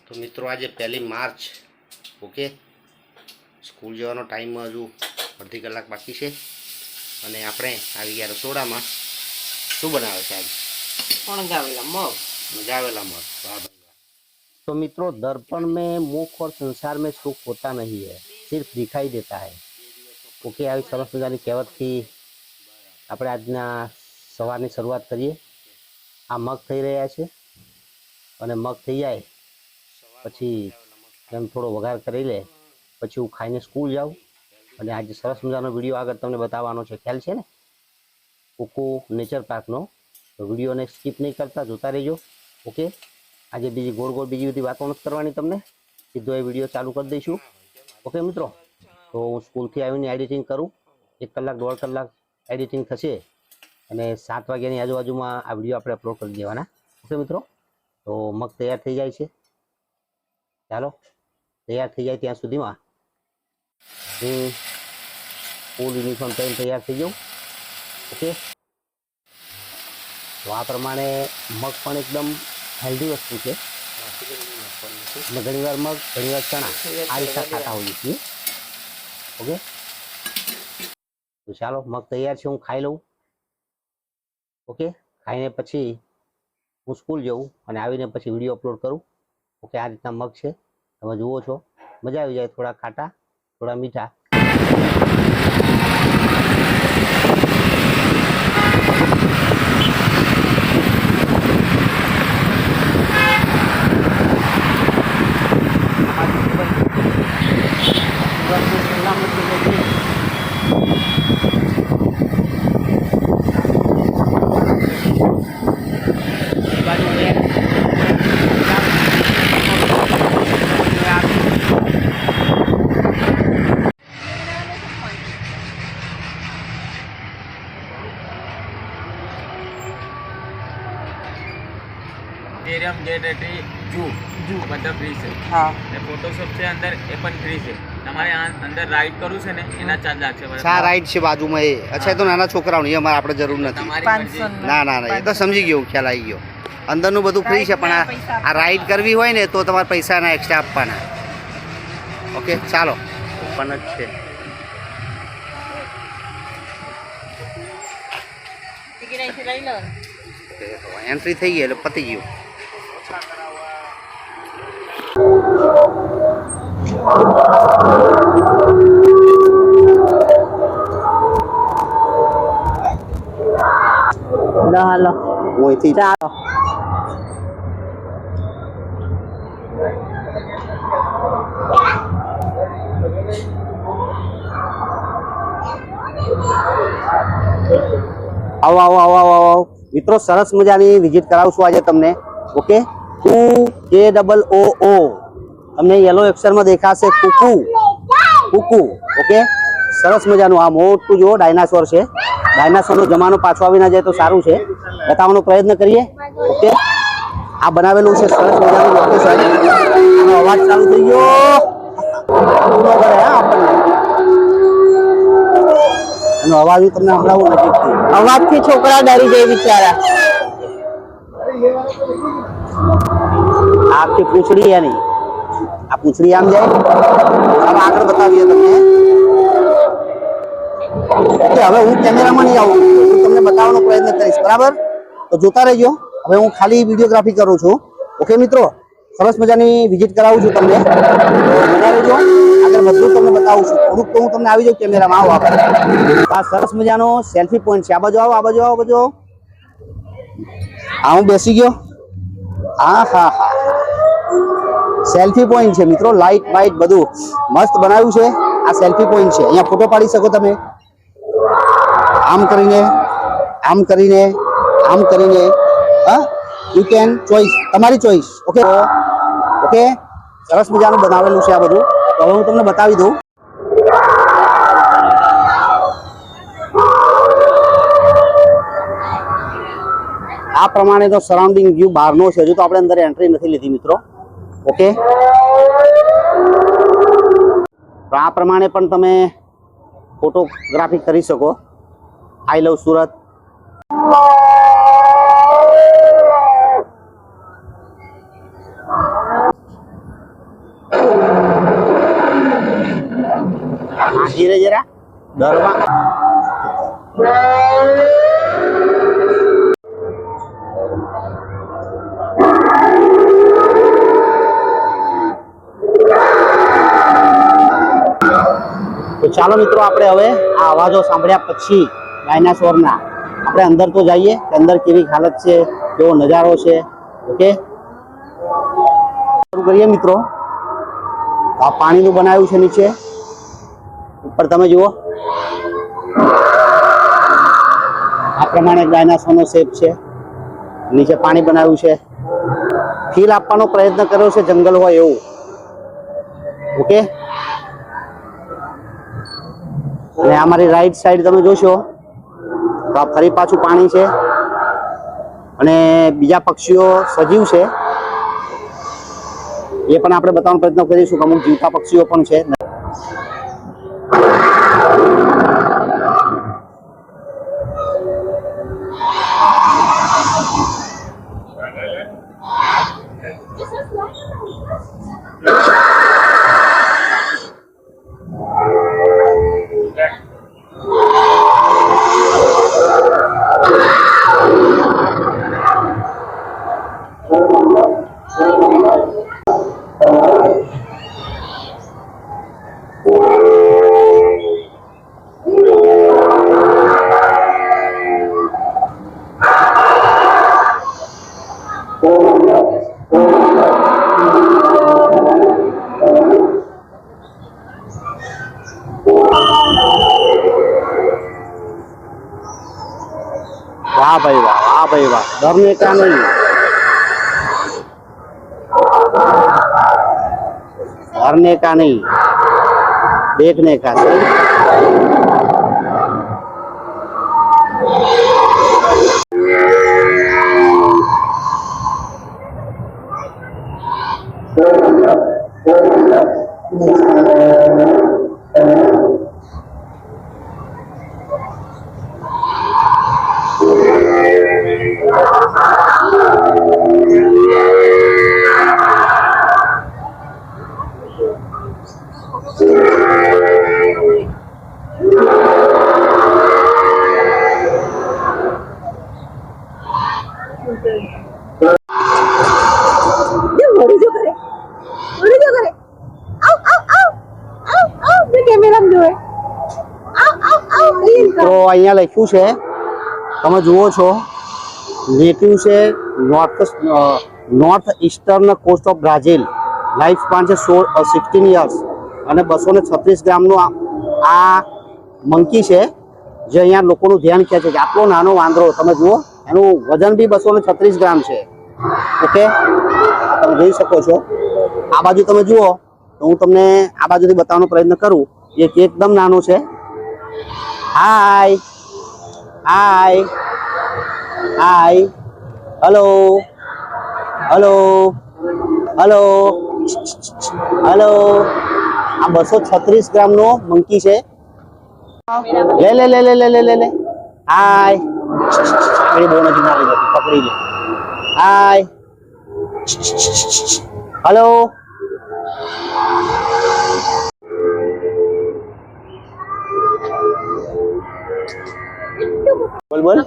તો મિત્રો આજે 1 માર્ચ ઓકે સ્કૂલ જવાનો ટાઈમ હજુ અડધી કલાક બાકી છે અને આપણે આવી ગયા રસોડામાં શું બનાવે છે આજે મગાવેલા મગ વાહ ભાઈ વાહ। तो मित्रों दर्पण में मुख और संसार में सुख होता नहीं है सिर्फ दिखाई देता है ओके આવી સરસ મજાની કહેવતથી આપણે આજના સવારની શરૂઆત કરીએ। આ મગ થઈ રહ્યા છે અને મગ થઈ જાય પછી એમ થોડો વઘાર કરી લે પછી હું ખાઈને સ્કૂલ જાઉં અને આજે સરસ મજાનો વિડીયો આગળ તમને બતાવવાનો છે। ખ્યાલ છે ને કુકુ નેચર પાર્કનો તો વિડીયોને સ્કીપ નહીં કરતા જોતા રહેજો ઓકે। આજે બીજી ગોળ ગોળ બીજી બધી વાતો નથી કરવાની તમને સીધો એ વિડીયો ચાલુ કરી દઈશું ઓકે મિત્રો। તો હું સ્કૂલથી આવીને એડિટિંગ કરું 1 કલાક 1.5 કલાક એડિટિંગ થશે અને 7 વાગ્યાની આજુબાજુમાં આ વિડીયો આપણે અપલોડ કરી દેવાના ઓકે મિત્રો। તો મગ તૈયાર થઈ જાય છે ચાલો તૈયાર થઈ જાય ત્યાં સુધીમાં હું ફૂલ યુનિફોર્મ પહેરીને તૈયાર થઈ જાઉં ઓકે। તો આ પ્રમાણે મગ પણ એકદમ હેલ્ધી વસ્તુ છે અને ઘણીવાર મગ ઘણીવાર ચણા આ રીતના ખાતા હોઈએ છીએ ઓકે। તો ચાલો મગ તૈયાર છે હું ખાઈ લઉં ઓકે। ખાઈને પછી હું સ્કૂલ જઉં અને આવીને પછી વિડીયો અપલોડ કરું ઓકે। આ રીતના મગ છે તમે જુઓ છો મજા આવી જાય થોડા ખાટા થોડા મીઠા एरियम गेट एटी जू जू मतलब फ्री से हाँ ने फोटोशॉप से अंदर ए पण फ्री से તમારે અંદર રાઈડ કરવું છે ને એના ચાર્જ લાગશે શા રાઈડ છે બાજુમાં એ અચ્છા એ તો નાના છોકરાઓની અમારે આપણે જરૂર નથી તમારી 500 મરજી। ના ના ના એ તો સમજી ગયો ખ્યાલ આવી ગયો અંદરનું બધું ફ્રી છે પણ આ રાઈડ કરવી હોય ને તો તમારે પૈસાના એક્સ્ટ્રા આપવાના ઓકે ચાલો પણ જ છે ટિકિટ અહીંથી લઈ લો એન્ટ્રી થઈ ગઈ એટલે પતી ગયું હાલો હું અહીંથી ચાલો આવો આવો આવો આવો આવો મિત્રો સરસ મજાની વિઝિટ કરાવશું આજે તમને ઓકે KOO તમને યલો અક્ષરમાં દેખાશે કુકુ કુકુ ઓકે। સરસ મજાનું આ મોટું જો ડાયનાસોર છે ડાયનાસોરનો જમાનો પાછો આવી ના જાય તો સારું છે બતાવવાનો પ્રયત્ન કરીએ ઓકે। આ બનાવેલું છે સરસ મજાનું લોકેશન એનો અવાજ ચાલુ થઈ ગયો પૂરો કરે હા આપણને એનો અવાજ તમને સંભળાવું નજીકથી અવાજથી છોકરા ડરી જાય બિચારા આખી પૂંછડી એની આ પૂંછડી આમ જાય હવે આગળ બતાવીએ તમને ઓકે। હવે હું કેમેરામાં નહીં આવું હું તમને બતાવવાનો પ્રયત્ન કરીશ બરાબર તો જોતા રહેજો હવે હું ખાલી વિડીયોગ્રાફી કરું છું ઓકે મિત્રો। સરસ મજાની વિઝિટ કરાવું છું તમને બના રહેજો આગળ બધું તમને બતાવું છું થોડુંક તો હું તમને આવી જાઉં કેમેરામાં આવો આગળ આ સરસ મજાનો સેલ્ફી પોઈન્ટ છે આ બાજુ આવો આ બાજુ આવો બાજુ આવો હા હું બેસી ગયો હા હા હા સેલ્ફી પોઈન્ટ છે મિત્રો લાઇટ બાઇટ બધું મસ્ત બનાવ્યું છે આ સેલ્ફી પોઈન્ટ છે અહીંયા ફોટો પાડી શકો તમે આમ કરીને આમ કરીને આમ કરીને હા યુ કેન ચોઈસ તમારી ચોઈસ ઓકે ઓકે। સરસ મજાનું બનાવેલું છે આ બધું તો હવે હું તમને બતાવી દઉં આ પ્રમાણે તો સરાઉન્ડિંગ વ્યૂ બહારનો છે હજુ તો આપણે અંદર એન્ટ્રી નથી લીધી મિત્રો ઓકે। તો આ પ્રમાણે પણ તમે ફોટોગ્રાફી કરી શકો આઈ લવ સુરત ધીરે જરા ડરવા. તો ચાલો મિત્રો, આપણે હવે આ અવાજો સાંભળ્યા પછી ડાયનાસોરના આપણે અંદર તો જઈએ કે અંદર કેવી હાલત છે, કેવો નજારો છે. ઓકે, શરૂ કરીએ મિત્રો. આ પાણીનું બનાવ્યું છે નીચે, ઉપર તમે જુઓ આ પ્રમાણે ડાયનાસોરનો શેપ છે. નીચે પાણી બનાવ્યું છે. ફીલ આપવાનો પ્રયત્ન કર્યો છે જંગલ હોય એવું. ઓકે, અને અમારી રાઈટ સાઈડ તમે જોશો તો આ ફરી પાછું પાણી છે અને બીજા પક્ષીઓ સજીવ છે એ પણ આપણે બતાવવાનો પ્રયત્ન કરીશું કે અમુક જીવતા પક્ષીઓ પણ છે. वाह भाई वाह, वाह भाई वाह, डरने का नहीं, डरने का नहीं, देखने का सही. તો અહીંયા લખ્યું છે, તમે જુઓ છો, નેટિવ છે north eastern cost of Brazil. Life span છે 16 યર્સ અને 236 ગ્રામનું આ મંકી છે જે અહીંયા લોકોનું ધ્યાન ખેંચે છે. આટલો નાનો વાંદરો તમે જુઓ, એનું વજન બી 236 ગ્રામ છે. ઓકે, તમે જોઈ શકો છો. આ બાજુ તમે જુઓ તો હું તમને આ બાજુથી બતાવવાનો પ્રયત્ન કરું. એક એકદમ નાનો છે. હાય હાય હાય, હલો હલો હલો હલો. આ 236 ગ્રામનો મંકી છે. લે લે લે લે લે લે લે લે. હાય, એ બહુ નથી નાખી જતી, પકડી લે. હાય, હલો. બોલ બોલ.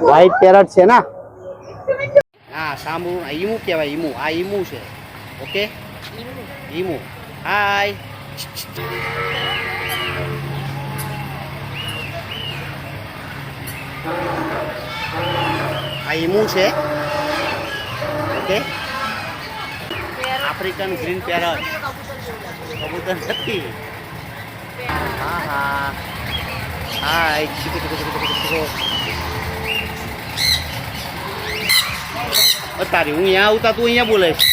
વ્હાઈટ પેરટ છે ને? હા, સાંભુ ઈમુ કહેવાય. ઈમુ, આ ઈમુ છે. Okay, emu. હાય. આ ઈમુ છે. Okay, African green parrot. કબૂતર નથી. હા હા, હાય. તારી હું અહીંયા આવતા તું અહીંયા બોલે છે.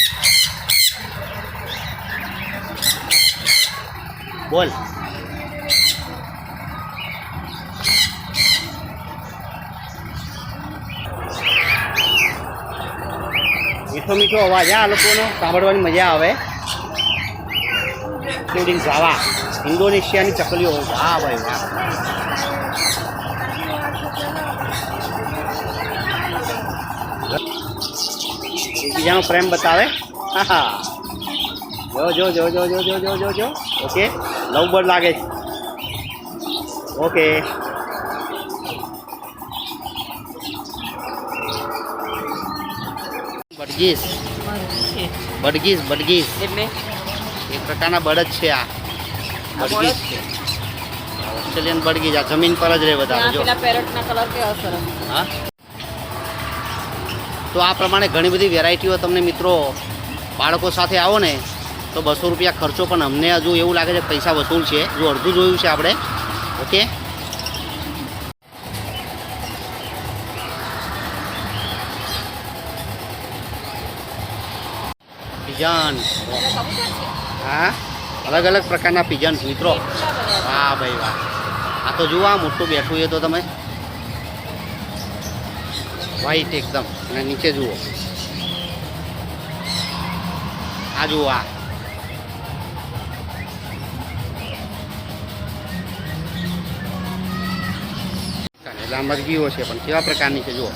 બોલ. મીઠો મીઠો અવાજ આ લોકોનો સાંભળવાની મજા આવે. ઇન્ક્લુડિંગ જાવા, ઇન્ડોનેશિયાની ચકલીઓ. વાહ ભાઈ વાહ. પીઝાનો પ્રેમ બતાવે. હા જો જો જો જો જો જો જો જો જો ઓકે લવ બર્ડ લાગે છે. ઓકે બડગીસ બડગીસ બડગીસ એટલે એક પ્રકારના બળદ છે આ બડગીસ છે. ઓસ્ટ્રેલિયન બડગીસ આ જમીન પર જ રહે વધારે જો. પેલા પેરોટના કલર કેવા સરસ. હા તો આ પ્રમાણે ઘણી બધી વેરાયટીઓ તમને મિત્રો બાળકો સાથે આવો ને તો 200 રૂપિયા ખર્ચો, પણ અમને હજુ એવું લાગે છે પૈસા વસૂલ છે. જો અડધું જોયું છે આપણે. ઓકે પિજન, હા અલગ અલગ પ્રકારના પિજન મિત્રો. વાહ ભાઈ વાહ, આ તો જુઓ આ મોટું બેઠું એ તો તમે વ્હાઈટ એકદમ, અને નીચે જુઓ આ જુઓ આ એટલે આ મરઘીઓ છે પણ કેવા પ્રકારની છે જુઓ.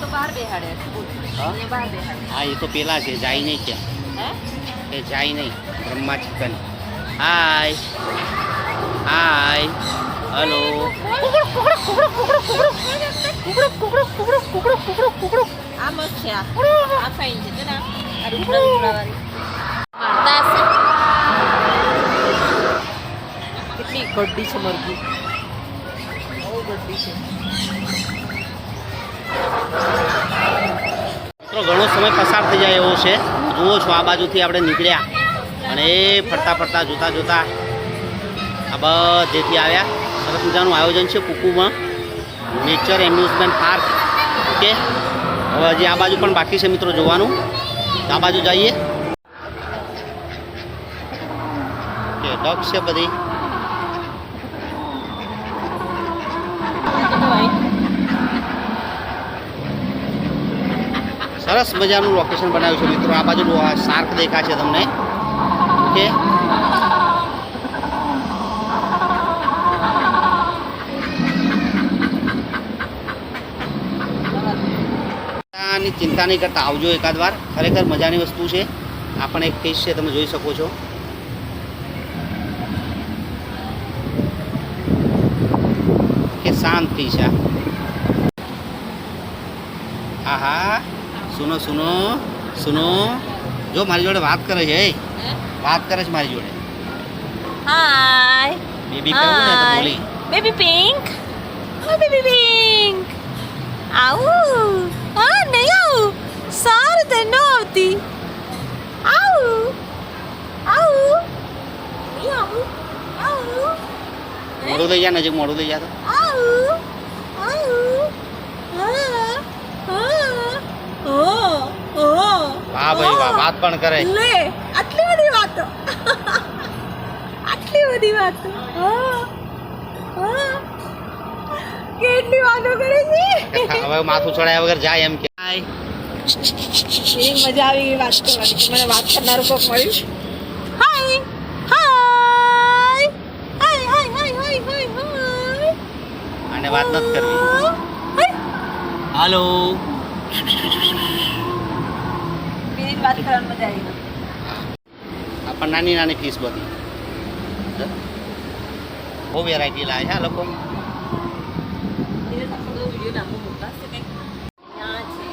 તો બહાર બેહાડે. હા? બહાર બેહાડે. હા એ તો પેલા છે જાય નહીં છે હે? એ જાય નહીં બ્રહ્મા ચિકન. હાય હાય હલો. આ મસ્ત છે આ ફાઇન છે ને આ રૂપડા રૂપડાવાળી મારતા હશે. કેટલી ગड्डी છે મરઘી, બહુ ગड्डी છે. મિત્રો ઘણો સમય પસાર થઈ જાય એવો છે. જુઓ છો આ બાજુથી આપણે નીકળ્યા અને એ ફરતા ફરતા જોતા જોતા આ બધેથી આવ્યા. સરસ મજાનું આયોજન છે કુકુમાં નેચર એમ્યુઝમેન્ટ પાર્ક. ઓકે હવે હજી આ બાજુ પણ બાકી છે મિત્રો જોવાનું, તો આ બાજુ જઈએ. ઓકે ડગ છે બધી. સરસ મજાનું લોકેશન બનાવ્યું છે મિત્રો. આ બાજુ શાર્ક દેખાશે તમને. ઓકે ની ચિંતા નહીં કરતા, આવજો એકાદ વાર. ખરેખર મજાની વસ્તુ છે. આ પણ એક ફિશ છે, તમે જોઈ શકો છો. કે શાંત ફિશ છે. આહા સુનો સુનો સુનો, જો મારી જોડે વાત કરે છે. વાત કરે છે મારી જોડે. હાય બેબી કહું ને તો બોલી. બેબી પિંક, ઓ બેબી પિંક આવું. હા નહીં આવું સારું તે ન આવતી. આવું આવું નહીં આવું આવું મોડું લઈ જા, નજીક મોડું લઈ જા તો. આવું આવું. હા હા ઓ ઓ વાહ ભાઈ વાહ, વાત પણ કરે. લે આટલી બધી વાતો આટલી બધી વાતો. હા હા કેટલી વાતો કરે છે. હવે માથું ચડાયા વગર જાય એમ કે. એની મજા આવી ગઈ વાત કરવાની. મને વાત કરનારું કોક મળ્યું. હાય હાય હાય હાય હાય હાય હાય હાય. આને વાત નથી કરવી. હાય. હાલો. બીજી વાત કરવાની મજા આવી ગઈ. આ પણ નાની નાની ફીસ બધી બહુ વેરાયટી લાવે છે આ લોકો. એને તો બધો વિડિયો નામો મોકલાશે કંઈક. ત્યાં છે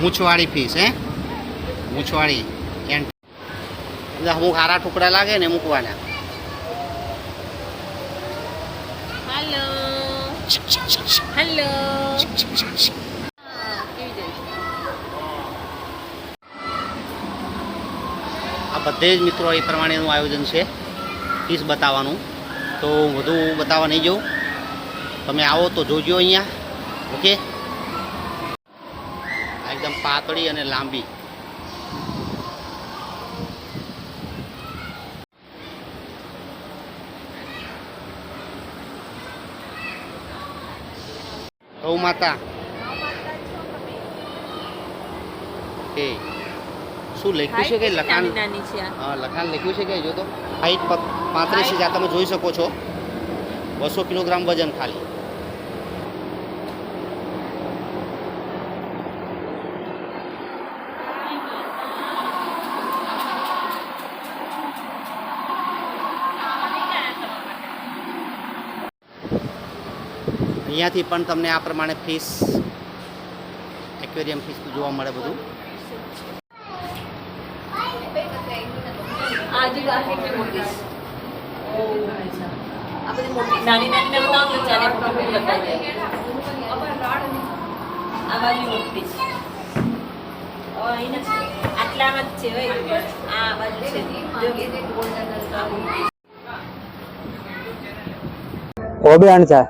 મૂછવાળી ફીસ હે, મૂછવાળી એન્ડ અમુક હારા ટુકડા લાગે ને મૂકવાના. Hello hello. કેવી જાય છે? આ બધે જ મિત્રો એ પ્રમાણેનું આયોજન છે ફીસ બતાવવાનું. તો વધુ બતાવવા નહીં જવું, તમે આવો તો જોજો અહીંયા. ઓકે એકદમ પાતળી અને લાંબી. ગૌ માતા. ઓકે શું લખ્યું છે કે લખાણ? નાની છે આ. હા લખાણ લખ્યું છે કે જો તો હાઈટ 35 છે. તમે જોઈ શકો છો 200 કિલોગ્રામ વજન ખાલી. અહીંયાથી પણ તમને આ પ્રમાણે ફિશ એક્વેરિયમ ફિશ જોવા મળે બધું. આજે ગાર્લિક ને મોટી આ બધી મોટી નાની નાની ને બતાવો તો ચાલે મોટી મોટી બતાવી દે આ બાજુ મોટી છે ઓ અહીં નથી આટલામાં જ છે ભાઈ આ બાજુ છે वो भी अनसा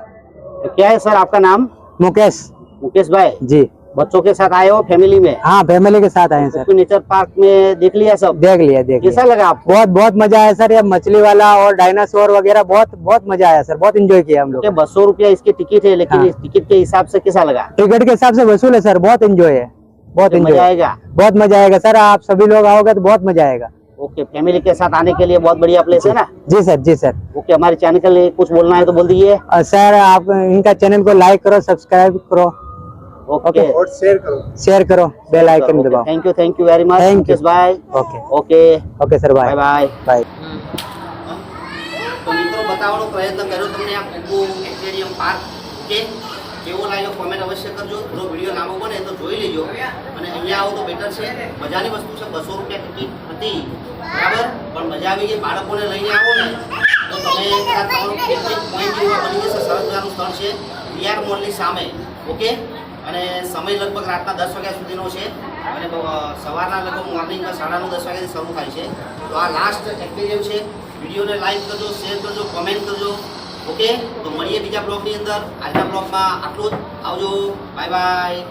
तो क्या है सर आपका नाम? मुकेश मुकेश भाई, जी। बच्चों के साथ आए हो फैमिली में? हाँ फैमिली के साथ आए हैं सर। नेचर पार्क में देख लिया सब? देख लिया कैसा लगा आपको? बहुत बहुत मजा आया सर। ये मछली वाला और डायनासोर वगैरह बहुत बहुत मजा आया सर। बहुत एंजॉय किया हम लोग। 200 रुपया इसकी टिकट है, लेकिन हाँ। इस टिकट के हिसाब से कैसा लगा? टिकट के हिसाब से वसूल है सर। बहुत एंजॉय है, बहुत मजा एंजॉय आएगा? बहुत मजा आएगा सर। आप सभी लोग आओगे तो बहुत मजा आएगा। ओके, फैमिली के साथ आने के लिए बहुत बढ़िया प्लेस है ना? जी सर, जी सर। ओके, हमारे चैनल के लिए कुछ बोलना है तो बोल दीजिए। सर आप इनका चैनल को लाइक करो, सब्सक्राइब करो, ओके, और शेयर करो, बेल आइकन दबाओ। Thank you very much Thank you. Mukesh भाई। Okay okay, okay sir, bye bye bye. Bye. તો મિત્રો બતાવવાનો પ્રયત્ન કર્યો તમને આ કુકુ એક્વેરિયમ પાર્ક કે કેવો લાગ્યો કોમેન્ટ અવશ્ય કરજો. થોડો વિડીયો લાંબો બને તો જોઈ લેજો અને અહીંયા આવો તો બેટર છે. મજાની વસ્તુ છે. 200 રૂપિયા ટિકિટ હતી બરાબર, પણ મજા આવી ગઈ. બાળકોને લઈને આવો ને તો તમે કદાચ તમારું પિકનિક પોઈન્ટ જેવું બની જશે. સરસ મજાનું સ્થળ છે વીઆર મોલની સામે. ઓકે, અને સમય લગભગ રાતના 10 વાગ્યા સુધીનો છે અને સવારના લગભગ મોર્નિંગમાં 9:30 વાગ્યાથી શરૂ થાય છે. તો આ લાસ્ટ એક્સપિરિયન્સ છે. વિડીયોને લાઈક કરજો, શેર કરજો, કોમેન્ટ કરજો. ઓકે, તો મળીએ બીજા બ્લોગની અંદર. આજના બ્લોગમાં આટલું જ. આવજો, બાય બાય.